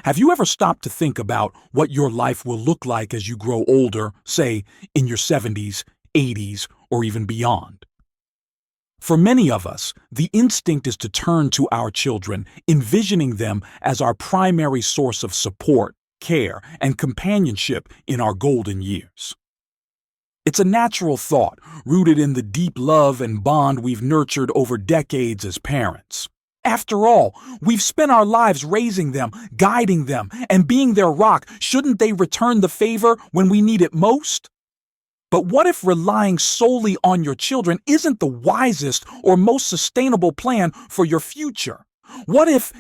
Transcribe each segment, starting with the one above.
Have you ever stopped to think about what your life will look like as you grow older, say in your 70s, 80s, or even beyond? For many of us, the instinct is to turn to our children, envisioning them as our primary source of support, care, and companionship in our golden years. It's a natural thought, rooted in the deep love and bond we've nurtured over decades as parents. After all, we've spent our lives raising them, guiding them, and being their rock. Shouldn't they return the favor when we need it most? But what if relying solely on your children isn't the wisest or most sustainable plan for your future? What if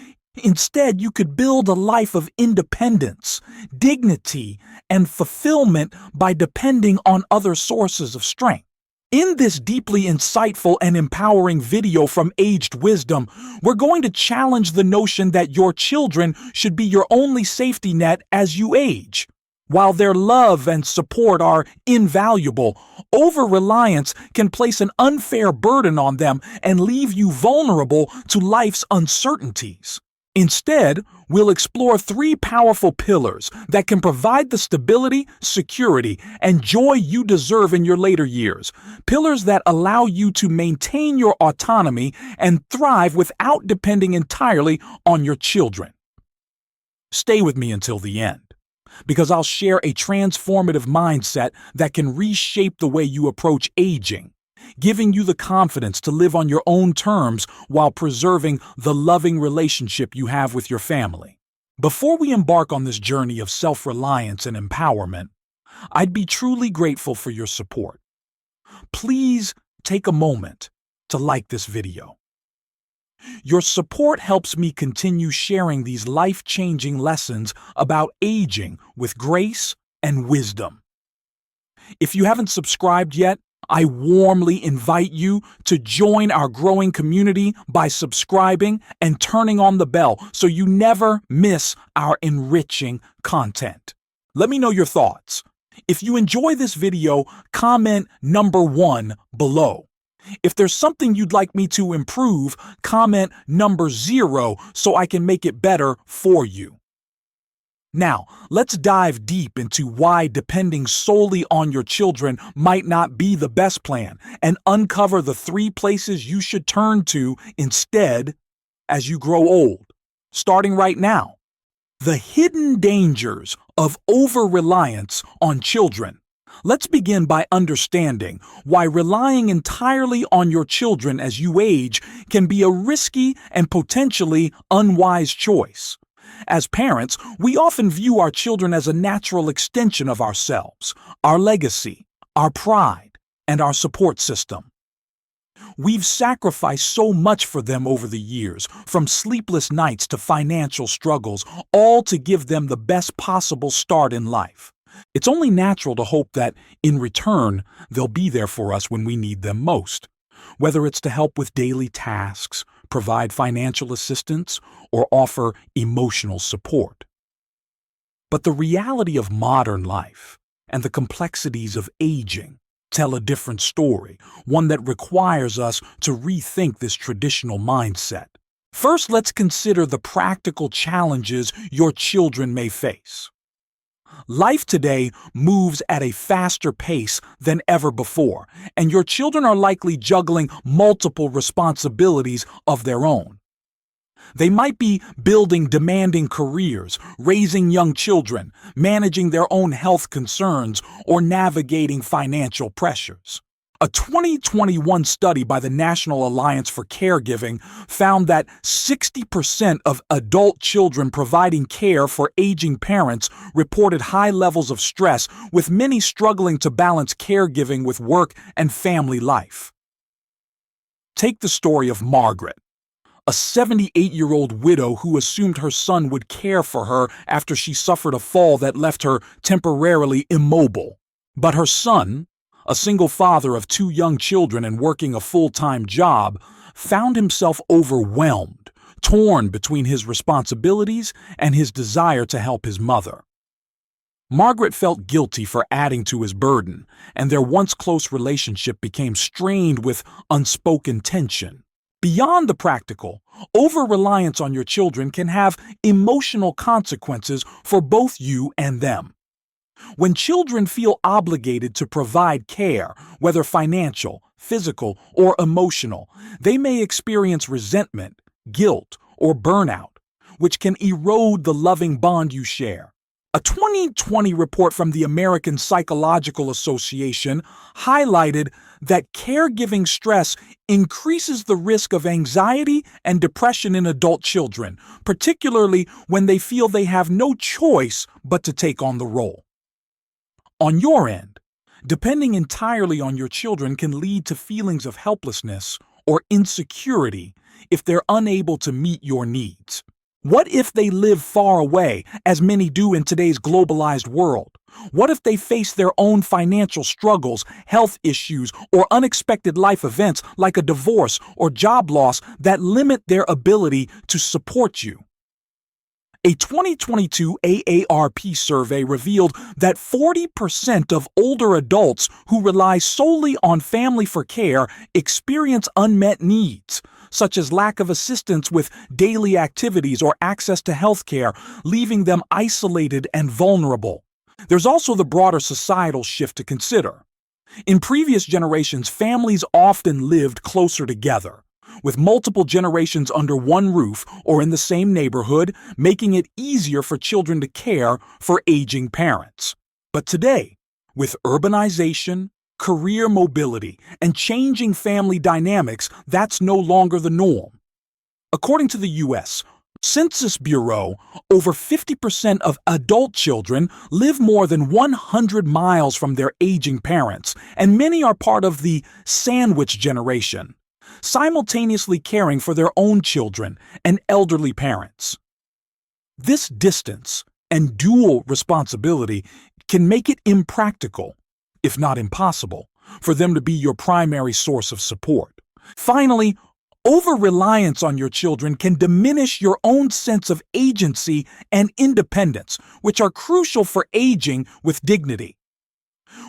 instead you could build a life of independence, dignity, and fulfillment by depending on other sources of strength? In this deeply insightful and empowering video from Aged Wisdom, we're going to challenge the notion that your children should be your only safety net as you age. While their love and support are invaluable, over-reliance can place an unfair burden on them and leave you vulnerable to life's uncertainties. Instead, we'll explore three powerful pillars that can provide the stability, security, and joy you deserve in your later years. Pillars that allow you to maintain your autonomy and thrive without depending entirely on your children. Stay with me until the end, because I'll share a transformative mindset that can reshape the way you approach aging, giving you the confidence to live on your own terms while preserving the loving relationship you have with your family. Before we embark on this journey of self-reliance and empowerment, I'd be truly grateful for your support. Please take a moment to like this video. Your support helps me continue sharing these life-changing lessons about aging with grace and wisdom. If you haven't subscribed yet, I warmly invite you to join our growing community by subscribing and turning on the bell so you never miss our enriching content. Let me know your thoughts. If you enjoy this video, comment number 1 below. If there's something you'd like me to improve, comment number 0 so I can make it better for you. Now, let's dive deep into why depending solely on your children might not be the best plan and uncover the 3 places you should turn to instead as you grow old, starting right now. The hidden dangers of over-reliance on children. Let's begin by understanding why relying entirely on your children as you age can be a risky and potentially unwise choice. As parents, we often view our children as a natural extension of ourselves, our legacy, our pride, and our support system. We've sacrificed so much for them over the years, from sleepless nights to financial struggles, all to give them the best possible start in life. It's only natural to hope that, in return, they'll be there for us when we need them most, whether it's to help with daily tasks, provide financial assistance, or offer emotional support. But the reality of modern life and the complexities of aging tell a different story, one that requires us to rethink this traditional mindset. First, let's consider the practical challenges your children may face. Life today moves at a faster pace than ever before, and your children are likely juggling multiple responsibilities of their own. They might be building demanding careers, raising young children, managing their own health concerns, or navigating financial pressures. A 2021 study by the National Alliance for Caregiving found that 60% of adult children providing care for aging parents reported high levels of stress, with many struggling to balance caregiving with work and family life. Take the story of Margaret, a 78-year-old widow who assumed her son would care for her after she suffered a fall that left her temporarily immobile. But her son, a single father of 2 young children and working a full-time job, found himself overwhelmed, torn between his responsibilities and his desire to help his mother. Margaret felt guilty for adding to his burden, and their once close relationship became strained with unspoken tension. Beyond the practical, over-reliance on your children can have emotional consequences for both you and them. When children feel obligated to provide care, whether financial, physical, or emotional, they may experience resentment, guilt, or burnout, which can erode the loving bond you share. A 2020 report from the American Psychological Association highlighted that caregiving stress increases the risk of anxiety and depression in adult children, particularly when they feel they have no choice but to take on the role. On your end, depending entirely on your children can lead to feelings of helplessness or insecurity if they're unable to meet your needs. What if they live far away, as many do in today's globalized world? What if they face their own financial struggles, health issues, or unexpected life events like a divorce or job loss that limit their ability to support you? A 2022 AARP survey revealed that 40% of older adults who rely solely on family for care experience unmet needs, such as lack of assistance with daily activities or access to health care, leaving them isolated and vulnerable. There's also the broader societal shift to consider. In previous generations, families often lived closer together, with multiple generations under one roof or in the same neighborhood, making it easier for children to care for aging parents. But today, with urbanization, career mobility, and changing family dynamics, that's no longer the norm. According to the U.S. Census Bureau, over 50% of adult children live more than 100 miles from their aging parents, and many are part of the sandwich generation, simultaneously caring for their own children and elderly parents. This distance and dual responsibility can make it impractical, if not impossible, for them to be your primary source of support. Finally, over-reliance on your children can diminish your own sense of agency and independence, which are crucial for aging with dignity.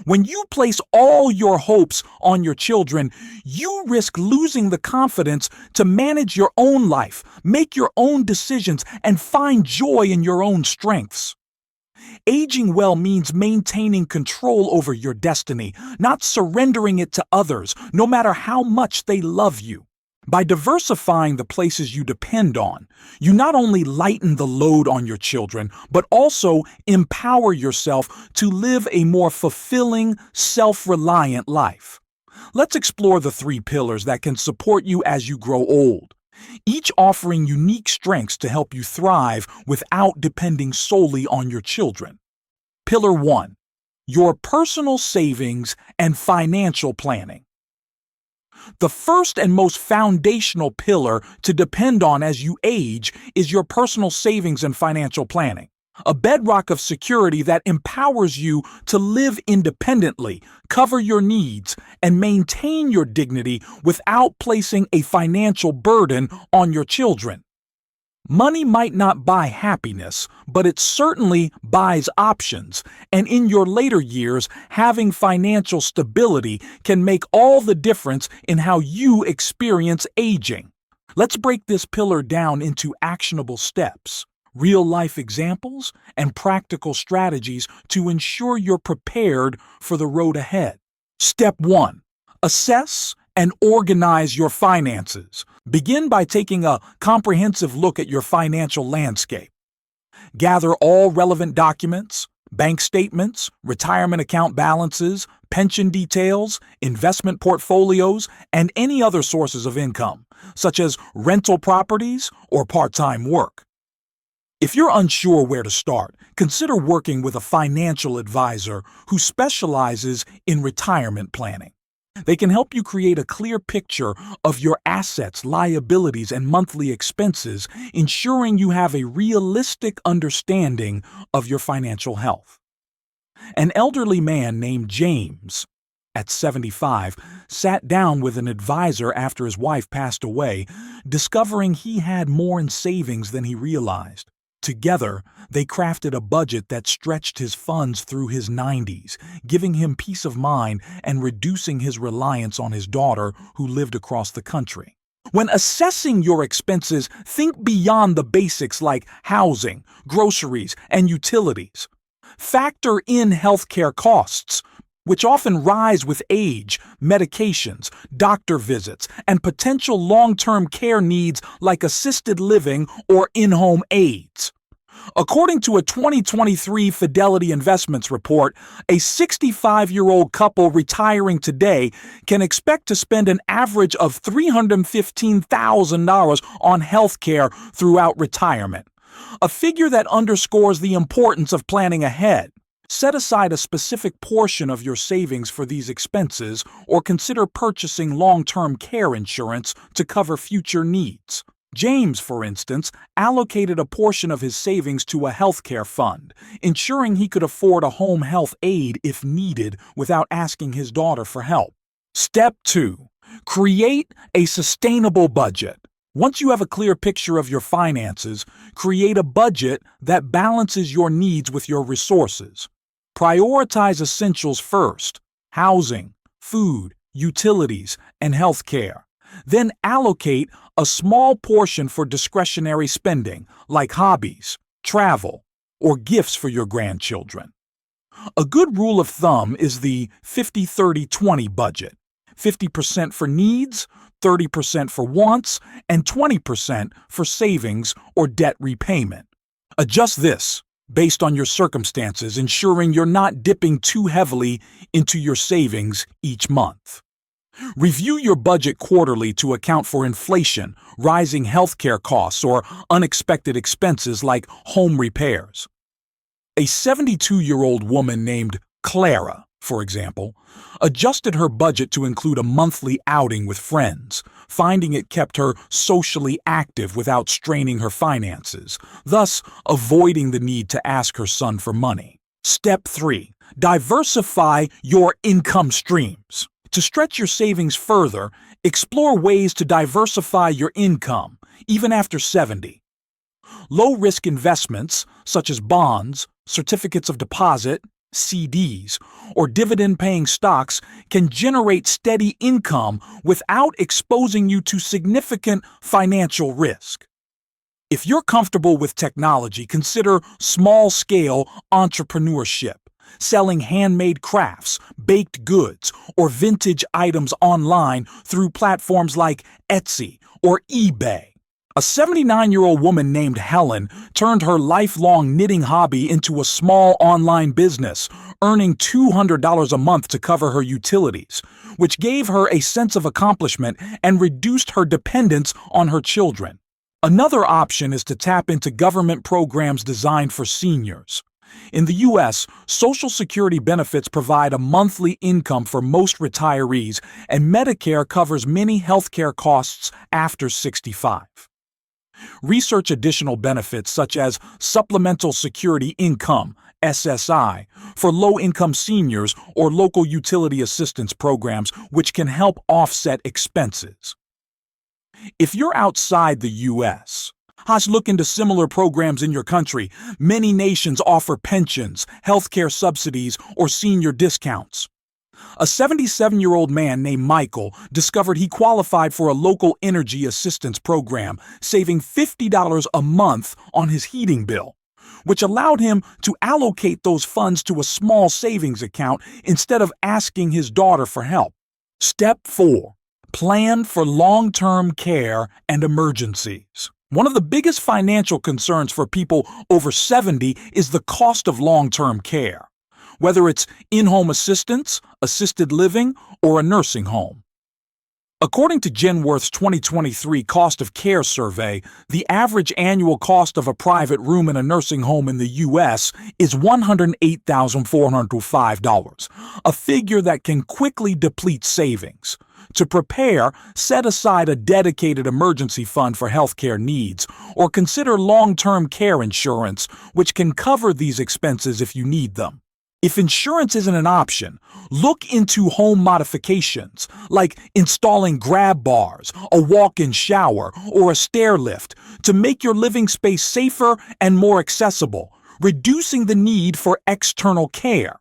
When you place all your hopes on your children, you risk losing the confidence to manage your own life, make your own decisions, and find joy in your own strengths. Aging well means maintaining control over your destiny, not surrendering it to others, no matter how much they love you. By diversifying the places you depend on, you not only lighten the load on your children, but also empower yourself to live a more fulfilling, self-reliant life. Let's explore the 3 pillars that can support you as you grow old, each offering unique strengths to help you thrive without depending solely on your children. Pillar 1. Your personal savings and financial planning. The first and most foundational pillar to depend on as you age is your personal savings and financial planning, a bedrock of security that empowers you to live independently, cover your needs, and maintain your dignity without placing a financial burden on your children. Money might not buy happiness, but it certainly buys options, and in your later years, having financial stability can make all the difference in how you experience aging. Let's break this pillar down into actionable steps, real-life examples, and practical strategies to ensure you're prepared for the road ahead. Step 1. Assess and organize your finances. Begin by taking a comprehensive look at your financial landscape. Gather all relevant documents, bank statements, retirement account balances, pension details, investment portfolios, and any other sources of income, such as rental properties or part-time work. If you're unsure where to start, consider working with a financial advisor who specializes in retirement planning. They can help you create a clear picture of your assets, liabilities, and monthly expenses, ensuring you have a realistic understanding of your financial health. An elderly man named James, at 75, sat down with an advisor after his wife passed away, discovering he had more in savings than he realized. Together, they crafted a budget that stretched his funds through his 90s, giving him peace of mind and reducing his reliance on his daughter who lived across the country. When assessing your expenses, think beyond the basics like housing, groceries, and utilities. Factor in healthcare costs, which often rise with age, medications, doctor visits, and potential long-term care needs like assisted living or in-home aids. According to a 2023 Fidelity Investments report, a 65-year-old couple retiring today can expect to spend an average of $315,000 on health care throughout retirement, a figure that underscores the importance of planning ahead. Set aside a specific portion of your savings for these expenses or consider purchasing long-term care insurance to cover future needs. James, for instance, allocated a portion of his savings to a healthcare fund, ensuring he could afford a home health aide if needed without asking his daughter for help. Step 2. Create a sustainable budget. Once you have a clear picture of your finances, create a budget that balances your needs with your resources. Prioritize essentials first: housing, food, utilities, and healthcare. Then allocate a small portion for discretionary spending, like hobbies, travel, or gifts for your grandchildren. A good rule of thumb is the 50-30-20 budget: 50% for needs, 30% for wants, and 20% for savings or debt repayment. Adjust this based on your circumstances, ensuring you're not dipping too heavily into your savings each month. Review your budget quarterly to account for inflation, rising healthcare costs, or unexpected expenses like home repairs. A 72-year-old woman named Clara, for example, adjusted her budget to include a monthly outing with friends, finding it kept her socially active without straining her finances, thus avoiding the need to ask her son for money. Step 3. Diversify your income streams. To stretch your savings further, explore ways to diversify your income, even after 70. Low-risk investments, such as bonds, certificates of deposit, CDs, or dividend-paying stocks, can generate steady income without exposing you to significant financial risk. If you're comfortable with technology, consider small-scale entrepreneurship, selling handmade crafts, baked goods, or vintage items online through platforms like Etsy or eBay. A 79-year-old woman named Helen turned her lifelong knitting hobby into a small online business, earning $200 a month to cover her utilities, which gave her a sense of accomplishment and reduced her dependence on her children. Another option is to tap into government programs designed for seniors. In the U.S., Social Security benefits provide a monthly income for most retirees, and Medicare covers many healthcare costs after 65. Research additional benefits such as Supplemental Security Income, SSI, for low-income seniors or local utility assistance programs, which can help offset expenses. If you're outside the U.S., look into similar programs in your country. Many nations offer pensions, healthcare subsidies, or senior discounts. A 77-year-old man named Michael discovered he qualified for a local energy assistance program, saving $50 a month on his heating bill, which allowed him to allocate those funds to a small savings account instead of asking his daughter for help. Step 4. Plan for long-term care and emergencies. One of the biggest financial concerns for people over 70 is the cost of long-term care, whether it's in-home assistance, assisted living, or a nursing home. According to Genworth's 2023 Cost of Care Survey, the average annual cost of a private room in a nursing home in the U.S. is $108,405, a figure that can quickly deplete savings. To prepare, set aside a dedicated emergency fund for healthcare needs, or consider long-term care insurance, which can cover these expenses if you need them. If insurance isn't an option, look into home modifications, like installing grab bars, a walk-in shower, or a stair lift, to make your living space safer and more accessible, reducing the need for external care.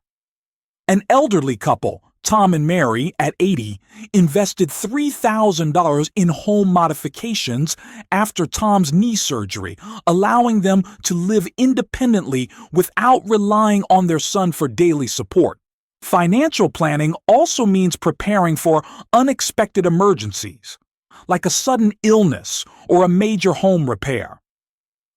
An elderly couple Tom and Mary, at 80, invested $3,000 in home modifications after Tom's knee surgery, allowing them to live independently without relying on their son for daily support. Financial planning also means preparing for unexpected emergencies, like a sudden illness or a major home repair.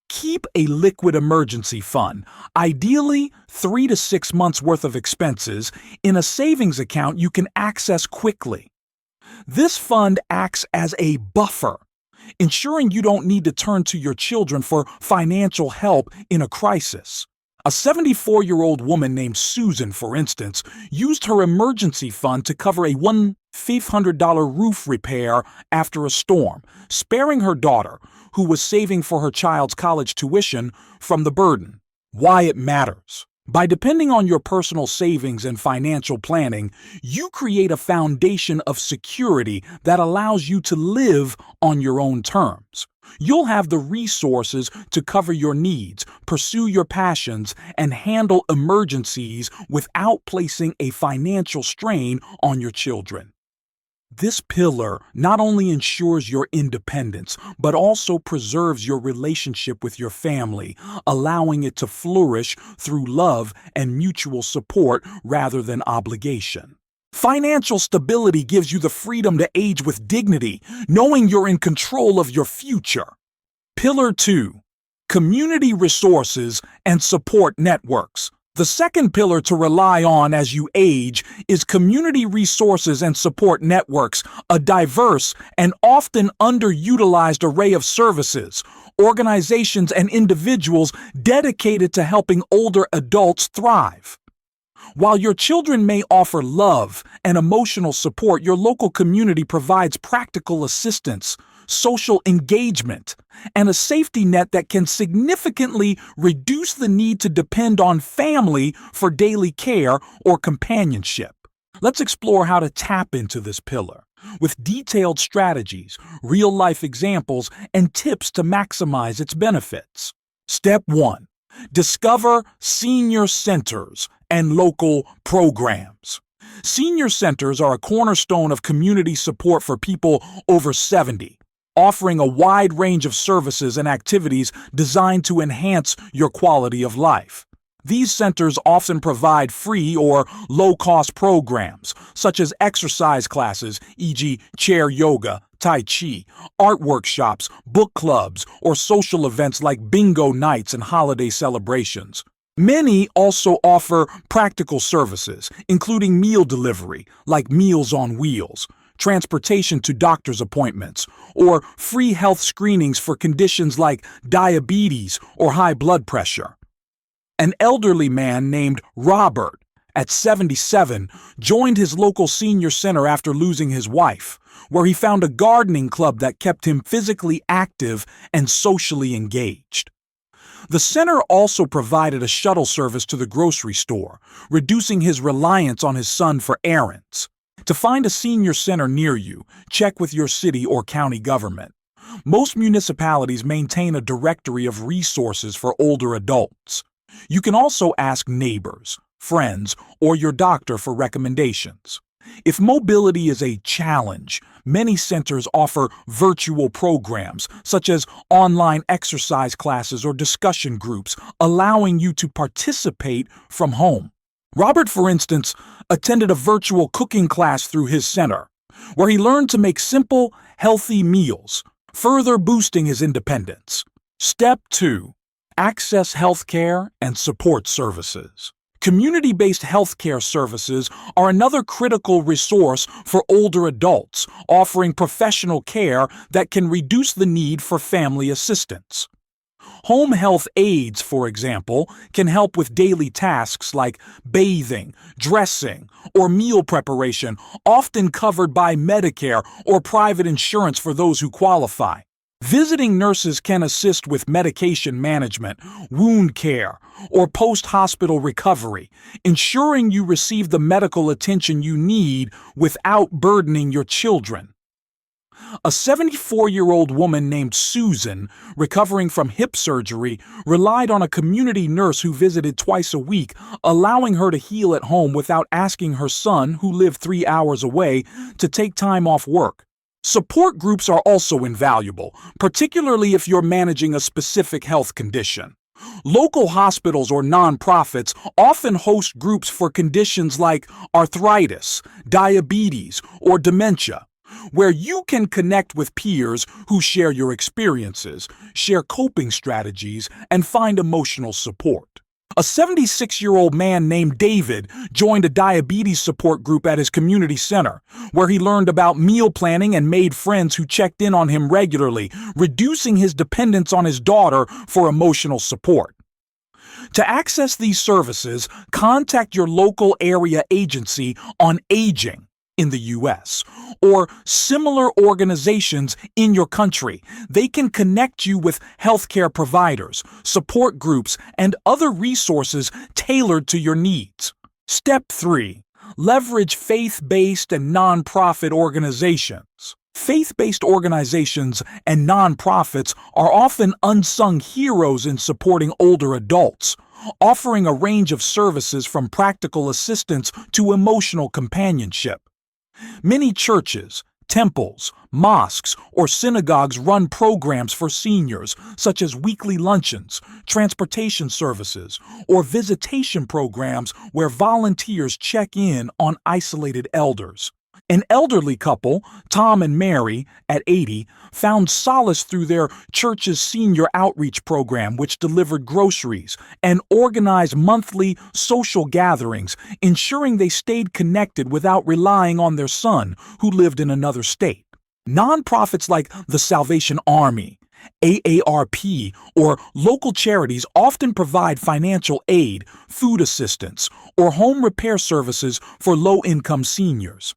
Keep a liquid emergency fund, ideally 3 to 6 months' worth of expenses, in a savings account you can access quickly. This fund acts as a buffer, ensuring you don't need to turn to your children for financial help in a crisis. A 74-year-old woman named Susan, for instance, used her emergency fund to cover a $1,500 roof repair after a storm, sparing her daughter, who was saving for her child's college tuition, from the burden. Why it matters. By depending on your personal savings and financial planning, you create a foundation of security that allows you to live on your own terms. You'll have the resources to cover your needs, pursue your passions, and handle emergencies without placing a financial strain on your children. This pillar not only ensures your independence, but also preserves your relationship with your family, allowing it to flourish through love and mutual support rather than obligation. Financial stability gives you the freedom to age with dignity, knowing you're in control of your future. Pillar 2. Community resources and support networks. The second pillar to rely on as you age is community resources and support networks, a diverse and often underutilized array of services, organizations, and individuals dedicated to helping older adults thrive. While your children may offer love and emotional support, your local community provides practical assistance, social engagement, and a safety net that can significantly reduce the need to depend on family for daily care or companionship. Let's explore how to tap into this pillar with detailed strategies, real-life examples, and tips to maximize its benefits. Step 1. Discover senior centers and local programs. Senior centers are a cornerstone of community support for people over 70, offering a wide range of services and activities designed to enhance your quality of life. These centers often provide free or low-cost programs, such as exercise classes, e.g. chair yoga, tai chi, art workshops, book clubs, or social events like bingo nights and holiday celebrations. Many also offer practical services, including meal delivery, like Meals on Wheels, transportation to doctor's appointments, or free health screenings for conditions like diabetes or high blood pressure. An elderly man named Robert, at 77, joined his local senior center after losing his wife, where he found a gardening club that kept him physically active and socially engaged. The center also provided a shuttle service to the grocery store, reducing his reliance on his son for errands. To find a senior center near you, check with your city or county government. Most municipalities maintain a directory of resources for older adults. You can also ask neighbors, friends, or your doctor for recommendations. If mobility is a challenge, many centers offer virtual programs, such as online exercise classes or discussion groups, allowing you to participate from home. Robert, for instance, attended a virtual cooking class through his center, where he learned to make simple, healthy meals, further boosting his independence. Step 2. Access healthcare and support services. Community-based healthcare services are another critical resource for older adults, offering professional care that can reduce the need for family assistance. Home health aides, for example, can help with daily tasks like bathing, dressing, or meal preparation, often covered by Medicare or private insurance for those who qualify. Visiting nurses can assist with medication management, wound care, or post-hospital recovery, ensuring you receive the medical attention you need without burdening your children. A 74-year-old woman named Susan, recovering from hip surgery, relied on a community nurse who visited twice a week, allowing her to heal at home without asking her son, who lived 3 hours away, to take time off work. Support groups are also invaluable, particularly if you're managing a specific health condition. Local hospitals or nonprofits often host groups for conditions like arthritis, diabetes, or dementia, where you can connect with peers who share your experiences, share coping strategies, and find emotional support. A 76-year-old man named David joined a diabetes support group at his community center, where he learned about meal planning and made friends who checked in on him regularly, reducing his dependence on his daughter for emotional support. To access these services, contact your local area agency on aging in the U.S. or similar organizations in your country. They can connect you with healthcare providers, support groups, and other resources tailored to your needs. Step 3. Leverage faith-based and nonprofit organizations. Faith-based organizations and nonprofits are often unsung heroes in supporting older adults, offering a range of services from practical assistance to emotional companionship. Many churches, temples, mosques, or synagogues run programs for seniors, such as weekly luncheons, transportation services, or visitation programs where volunteers check in on isolated elders. An elderly couple, Tom and Mary, at 80, found solace through their church's senior outreach program, which delivered groceries and organized monthly social gatherings, ensuring they stayed connected without relying on their son, who lived in another state. Nonprofits like the Salvation Army, AARP, or local charities often provide financial aid, food assistance, or home repair services for low-income seniors.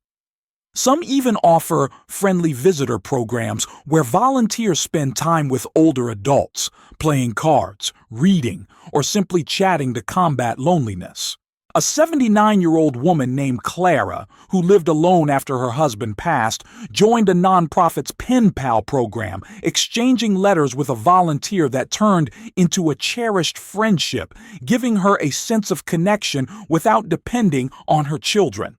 Some even offer friendly visitor programs where volunteers spend time with older adults, playing cards, reading, or simply chatting to combat loneliness. A 79-year-old woman named Clara, who lived alone after her husband passed, joined a nonprofit's Pen Pal program, exchanging letters with a volunteer that turned into a cherished friendship, giving her a sense of connection without depending on her children.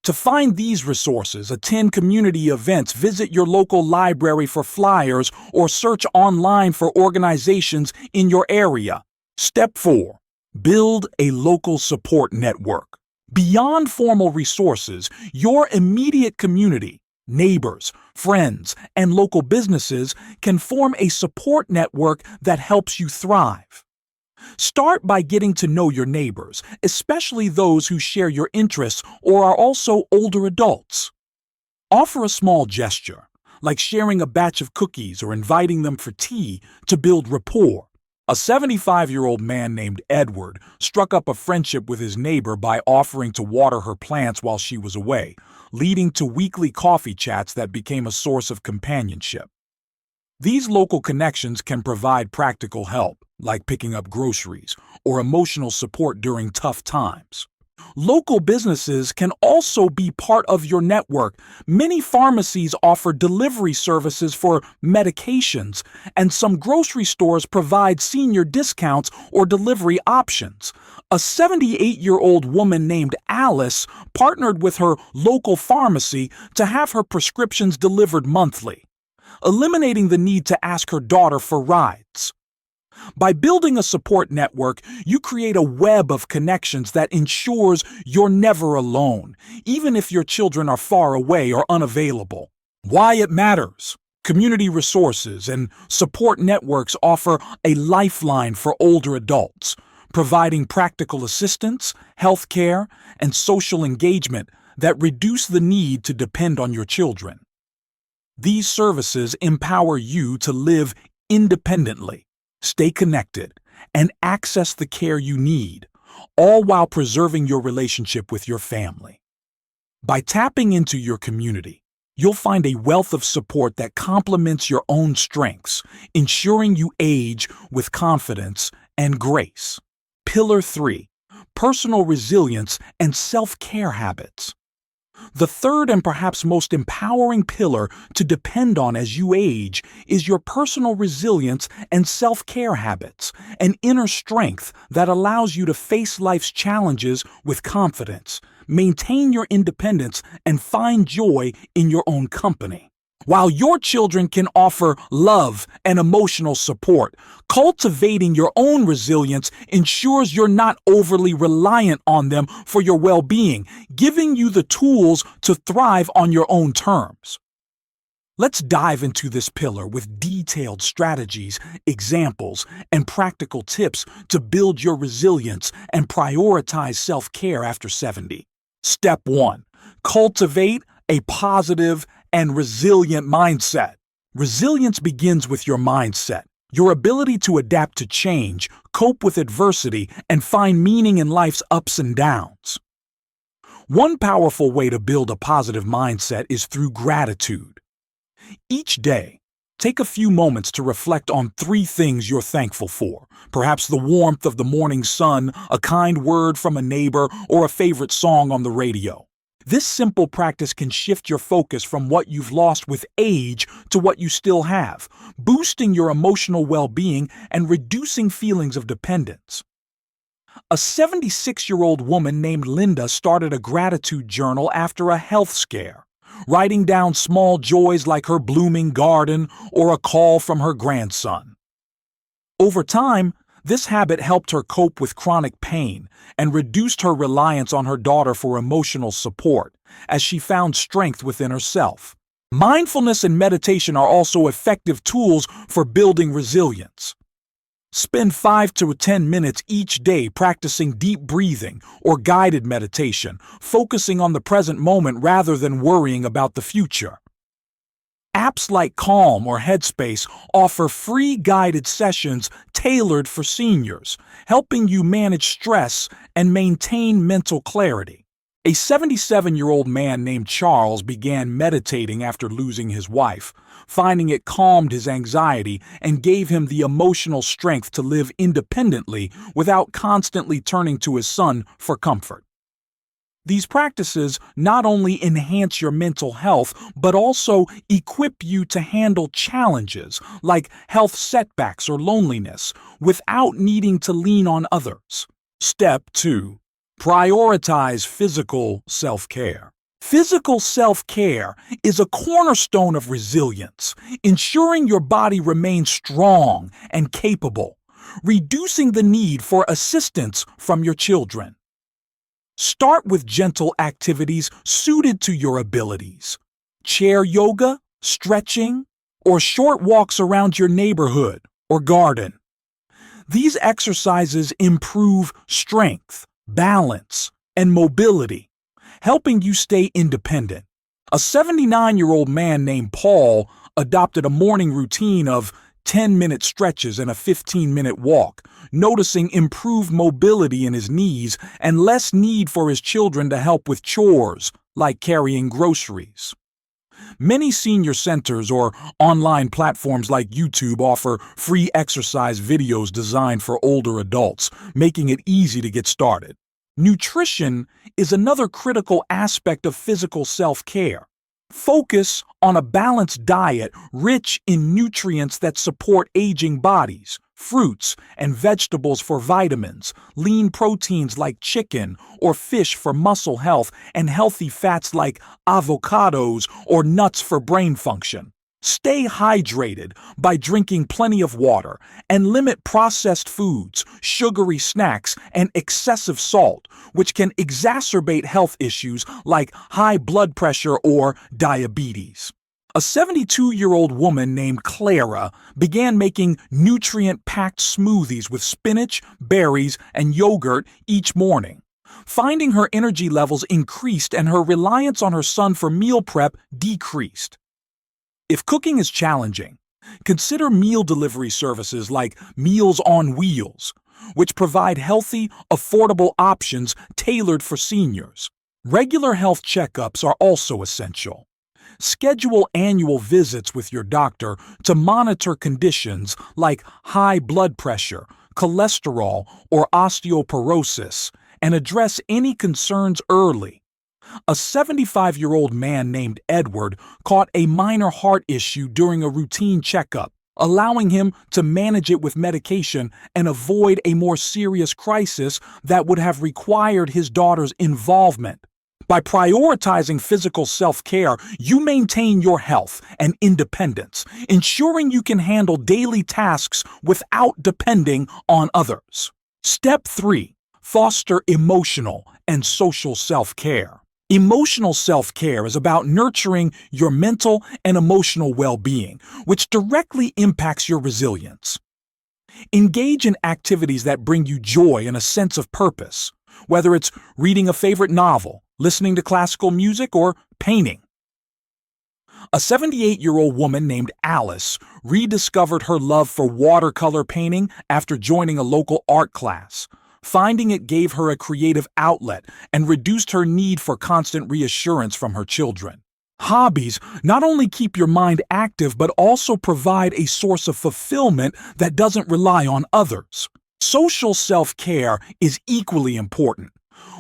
To find these resources, attend community events, visit your local library for flyers, or search online for organizations in your area. Step 4. Build a local support network. Beyond formal resources, your immediate community, neighbors, friends, and local businesses can form a support network that helps you thrive. Start by getting to know your neighbors, especially those who share your interests or are also older adults. Offer a small gesture, like sharing a batch of cookies or inviting them for tea, to build rapport. A 75-year-old man named Edward struck up a friendship with his neighbor by offering to water her plants while she was away, leading to weekly coffee chats that became a source of companionship. These local connections can provide practical help, like picking up groceries, or emotional support during tough times. Local businesses can also be part of your network. Many pharmacies offer delivery services for medications, and some grocery stores provide senior discounts or delivery options. A 78-year-old woman named Alice partnered with her local pharmacy to have her prescriptions delivered monthly, eliminating the need to ask her daughter for rides. By building a support network, you create a web of connections that ensures you're never alone, even if your children are far away or unavailable. Why it matters. Community resources and support networks offer a lifeline for older adults, providing practical assistance, health care, and social engagement that reduce the need to depend on your children. These services empower you to live independently, stay connected, and access the care you need, all while preserving your relationship with your family. By tapping into your community, you'll find a wealth of support that complements your own strengths, ensuring you age with confidence and grace. Pillar 3. Personal resilience and self-care habits. The third and perhaps most empowering pillar to depend on as you age is your personal resilience and self-care habits, an inner strength that allows you to face life's challenges with confidence, maintain your independence, and find joy in your own company. While your children can offer love and emotional support, cultivating your own resilience ensures you're not overly reliant on them for your well-being, giving you the tools to thrive on your own terms. Let's dive into this pillar with detailed strategies, examples, and practical tips to build your resilience and prioritize self-care after 70. Step 1. Cultivate a positive and resilient mindset. Resilience begins with your mindset, your ability to adapt to change, cope with adversity, and find meaning in life's ups and downs. One powerful way to build a positive mindset is through gratitude. Each day, take a few moments to reflect on 3 things you're thankful for. Perhaps the warmth of the morning sun, a kind word from a neighbor, or a favorite song on the radio. This simple practice can shift your focus from what you've lost with age to what you still have, boosting your emotional well-being and reducing feelings of dependence. A 76-year-old woman named Linda started a gratitude journal after a health scare, writing down small joys like her blooming garden or a call from her grandson. Over time, this habit helped her cope with chronic pain and reduced her reliance on her daughter for emotional support, as she found strength within herself. Mindfulness and meditation are also effective tools for building resilience. Spend 5 to 10 minutes each day practicing deep breathing or guided meditation, focusing on the present moment rather than worrying about the future. Apps like Calm or Headspace offer free guided sessions tailored for seniors, helping you manage stress and maintain mental clarity. A 77-year-old man named Charles began meditating after losing his wife, finding it calmed his anxiety and gave him the emotional strength to live independently without constantly turning to his son for comfort. These practices not only enhance your mental health, but also equip you to handle challenges like health setbacks or loneliness without needing to lean on others. Step 2. Prioritize physical self-care. Physical self-care is a cornerstone of resilience, ensuring your body remains strong and capable, reducing the need for assistance from your children. Start with gentle activities suited to your abilities. Chair yoga, stretching, or short walks around your neighborhood or garden. These exercises improve strength, balance, and mobility, helping you stay independent. A 79-year-old man named Paul adopted a morning routine of 10-minute stretches and a 15-minute walk, noticing improved mobility in his knees and less need for his children to help with chores, like carrying groceries. Many senior centers or online platforms like YouTube offer free exercise videos designed for older adults, making it easy to get started. Nutrition is another critical aspect of physical self-care. Focus on a balanced diet rich in nutrients that support aging bodies, fruits and vegetables for vitamins, lean proteins like chicken or fish for muscle health, and healthy fats like avocados or nuts for brain function. Stay hydrated by drinking plenty of water and limit processed foods, sugary snacks, and excessive salt, which can exacerbate health issues like high blood pressure or diabetes. A 72-year-old woman named Clara began making nutrient-packed smoothies with spinach, berries, and yogurt each morning. Finding her energy levels increased and her reliance on her son for meal prep decreased. If cooking is challenging, consider meal delivery services like Meals on Wheels, which provide healthy, affordable options tailored for seniors. Regular health checkups are also essential. Schedule annual visits with your doctor to monitor conditions like high blood pressure, cholesterol, or osteoporosis, and address any concerns early. A 75-year-old man named Edward caught a minor heart issue during a routine checkup, allowing him to manage it with medication and avoid a more serious crisis that would have required his daughter's involvement. By prioritizing physical self-care, you maintain your health and independence, ensuring you can handle daily tasks without depending on others. Step 3. Foster emotional and social self-care. Emotional self-care is about nurturing your mental and emotional well-being, which directly impacts your resilience. Engage in activities that bring you joy and a sense of purpose, whether it's reading a favorite novel, listening to classical music, or painting. A 78-year-old woman named Alice rediscovered her love for watercolor painting after joining a local art class. Finding it gave her a creative outlet and reduced her need for constant reassurance from her children. Hobbies not only keep your mind active but also provide a source of fulfillment that doesn't rely on others. Social self-care is equally important.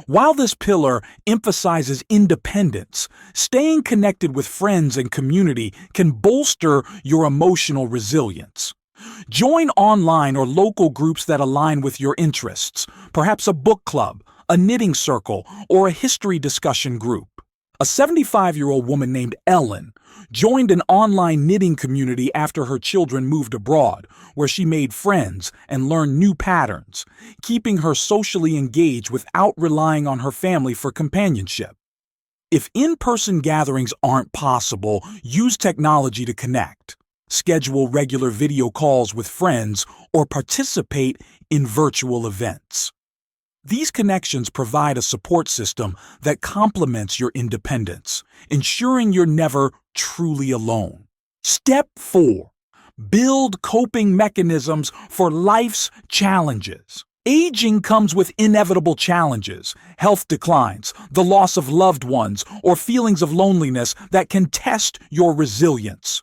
While this pillar emphasizes independence, staying connected with friends and community can bolster your emotional resilience. Join online or local groups that align with your interests, perhaps a book club, a knitting circle, or a history discussion group. A 75-year-old woman named Ellen joined an online knitting community after her children moved abroad, where she made friends and learned new patterns, keeping her socially engaged without relying on her family for companionship. If in-person gatherings aren't possible, use technology to connect. Schedule regular video calls with friends or participate in virtual events. These connections provide a support system that complements your independence, ensuring you're never truly alone. Step 4. Build coping mechanisms for life's challenges. Aging comes with inevitable challenges, health declines, the loss of loved ones, or feelings of loneliness that can test your resilience.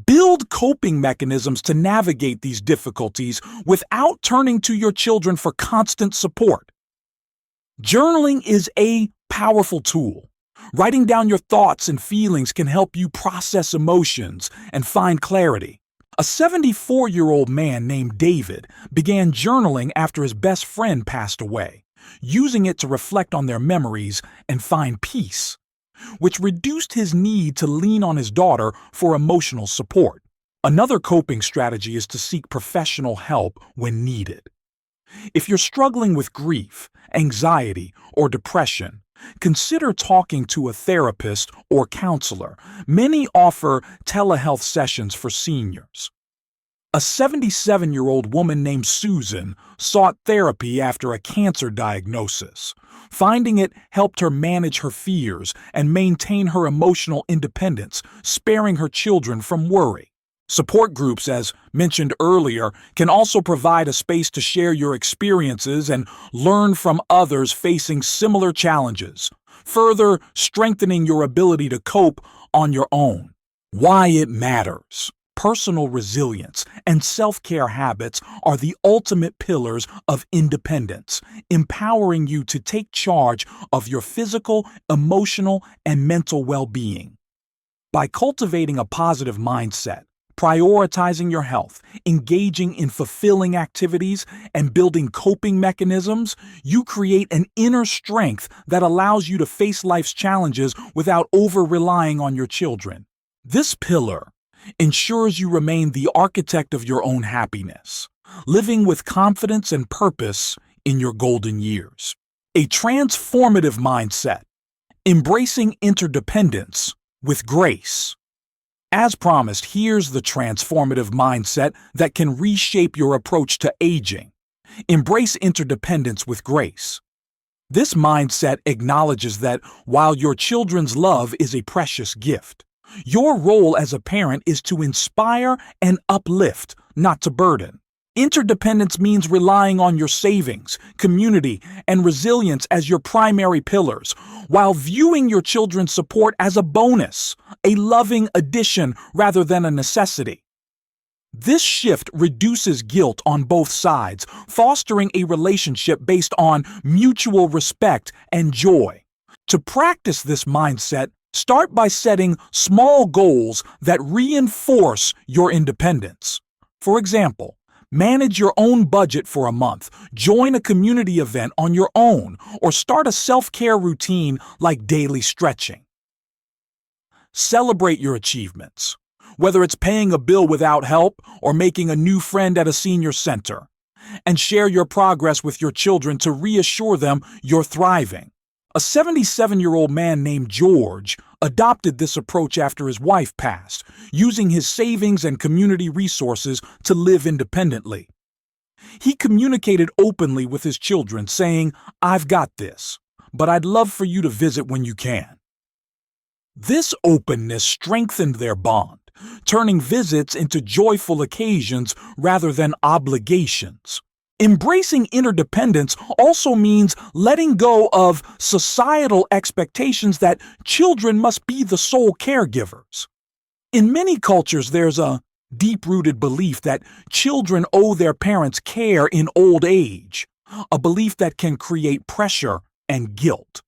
Build coping mechanisms to navigate these difficulties without turning to your children for constant support. Journaling is a powerful tool. Writing down your thoughts and feelings can help you process emotions and find clarity. A 74-year-old man named David began journaling after his best friend passed away, using it to reflect on their memories and find peace, which reduced his need to lean on his daughter for emotional support. Another coping strategy is to seek professional help when needed. If you're struggling with grief, anxiety, or depression, consider talking to a therapist or counselor. Many offer telehealth sessions for seniors. A 77-year-old woman named Susan sought therapy after a cancer diagnosis. Finding it helped her manage her fears and maintain her emotional independence, sparing her children from worry. Support groups, as mentioned earlier, can also provide a space to share your experiences and learn from others facing similar challenges, further strengthening your ability to cope on your own. Why it matters. Personal resilience and self-care habits are the ultimate pillars of independence, empowering you to take charge of your physical, emotional, and mental well-being. By cultivating a positive mindset, prioritizing your health, engaging in fulfilling activities, and building coping mechanisms, you create an inner strength that allows you to face life's challenges without over-relying on your children. This pillar ensures you remain the architect of your own happiness, living with confidence and purpose in your golden years. A transformative mindset, embracing interdependence with grace. As promised, here's the transformative mindset that can reshape your approach to aging. Embrace interdependence with grace. This mindset acknowledges that while your children's love is a precious gift, your role as a parent is to inspire and uplift, not to burden. Interdependence means relying on your savings, community, and resilience as your primary pillars, while viewing your children's support as a bonus, a loving addition rather than a necessity. This shift reduces guilt on both sides, fostering a relationship based on mutual respect and joy. To practice this mindset, start by setting small goals that reinforce your independence. For example, manage your own budget for a month, join a community event on your own, or start a self-care routine like daily stretching. Celebrate your achievements, whether it's paying a bill without help or making a new friend at a senior center, and share your progress with your children to reassure them you're thriving. A 77-year-old man named George adopted this approach after his wife passed, using his savings and community resources to live independently. He communicated openly with his children, saying, "I've got this, but I'd love for you to visit when you can." This openness strengthened their bond, turning visits into joyful occasions rather than obligations. Embracing interdependence also means letting go of societal expectations that children must be the sole caregivers. In many cultures, there's a deep-rooted belief that children owe their parents care in old age, a belief that can create pressure and guilt.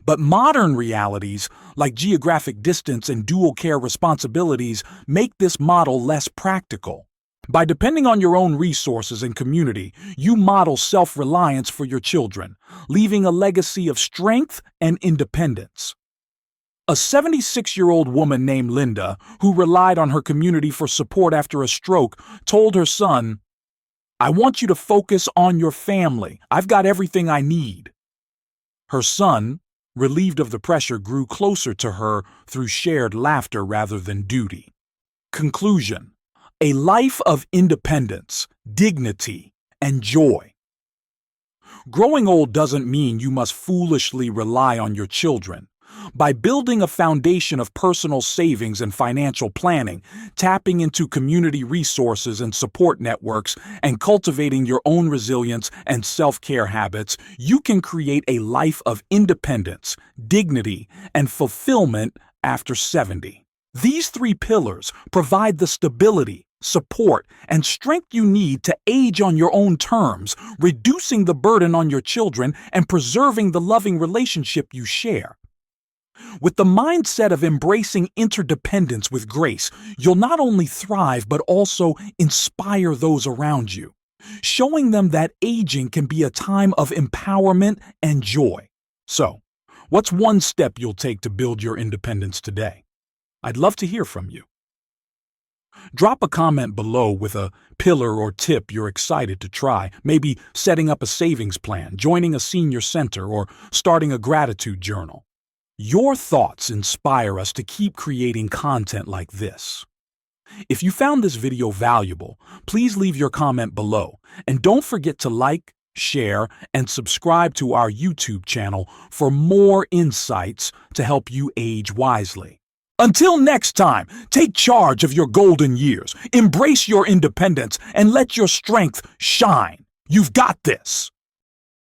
But modern realities, like geographic distance and dual care responsibilities, make this model less practical. By depending on your own resources and community, you model self-reliance for your children, leaving a legacy of strength and independence. A 76-year-old woman named Linda, who relied on her community for support after a stroke, told her son, "I want you to focus on your family. I've got everything I need." Her son, relieved of the pressure, grew closer to her through shared laughter rather than duty. Conclusion: a life of independence, dignity, and joy. Growing old doesn't mean you must foolishly rely on your children. By building a foundation of personal savings and financial planning, tapping into community resources and support networks, and cultivating your own resilience and self-care habits, you can create a life of independence, dignity, and fulfillment after 70. These three pillars provide the stability, support, and strength you need to age on your own terms, reducing the burden on your children and preserving the loving relationship you share. With the mindset of embracing interdependence with grace, you'll not only thrive but also inspire those around you, showing them that aging can be a time of empowerment and joy. So, what's one step you'll take to build your independence today? I'd love to hear from you. Drop a comment below with a pillar or tip you're excited to try, maybe setting up a savings plan, joining a senior center, or starting a gratitude journal. Your thoughts inspire us to keep creating content like this. If you found this video valuable, please leave your comment below, and don't forget to like, share, and subscribe to our YouTube channel for more insights to help you age wisely. Until next time, take charge of your golden years, embrace your independence, and let your strength shine. You've got this.